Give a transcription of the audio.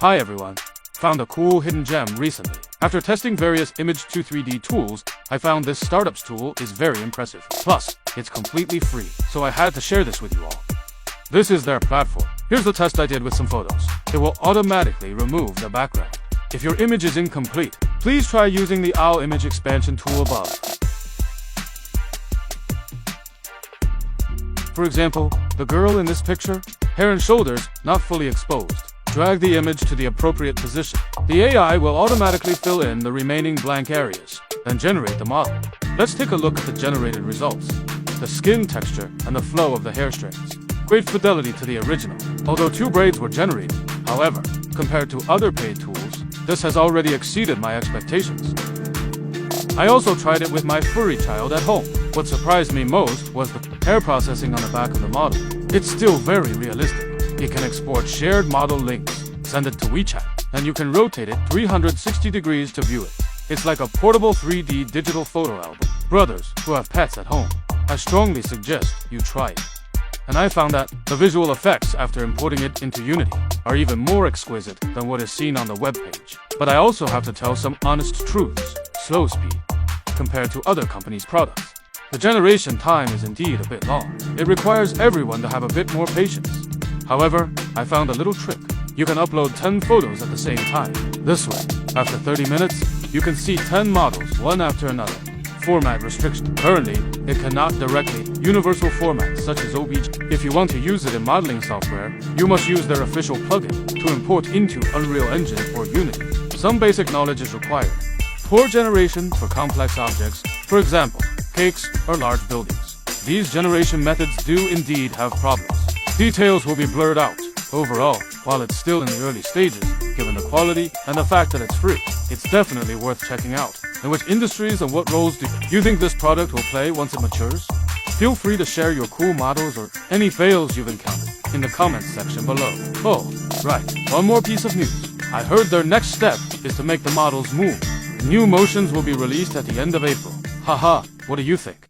Hi everyone. Found a cool hidden gem recently. After testing various Mugen3D tools, I found this startups tool is very impressive. Plus, it's completely free, so I had to share this with you all. This is their platform. Here's the test I did with some photos. It will automatically remove the background. If your image is incomplete, please try using the OWL image expansion tool above. For example, the girl in this picture, hair and shoulders not fully exposed. Drag the image to the appropriate position. The AI will automatically fill in the remaining blank areas, then generate the model. Let's take a look at the generated results. The skin texture and the flow of the hair strands. Great fidelity to the original, although 2 braids were generated. However, compared to other paid tools, this has already exceeded my expectations. I also tried it with my furry child at home. What surprised me most was the hair processing on the back of the model. It's still very realistic. You can export shared model links, send it to WeChat, and you can rotate it 360 degrees to view it. It's like a portable 3D digital photo album. Brothers who have pets at home, I strongly suggest you try it. And I found that the visual effects after importing it into Unity are even more exquisite than what is seen on the webpage. But I also have to tell some honest truths. Slow speed compared to other companies' products. The generation time is indeed a bit long. It requires everyone to have a bit more patience. However, I found a little trick. You can upload 10 photos at the same time. This way, after 30 minutes, you can see 10 models one after another. Format restriction. Currently, it cannot directly universal formats such as OBJ. If you want to use it in modeling software, you must use their official plugin to import into Unreal Engine or Unity. Some basic knowledge is required. Poor generation for complex objects, for example, cakes or large buildings. These generation methods do indeed have problems. Details will be blurred out. Overall, while it's still in the early stages, given the quality and the fact that it's free, it's definitely worth checking out. In which industries and what roles do you think this product will play once it matures? Feel free to share your cool models or any fails you've encountered in the comments section below. Oh, right, one more piece of news. I heard their next step is to make the models move. New motions will be released at the end of April. Haha, what do you think?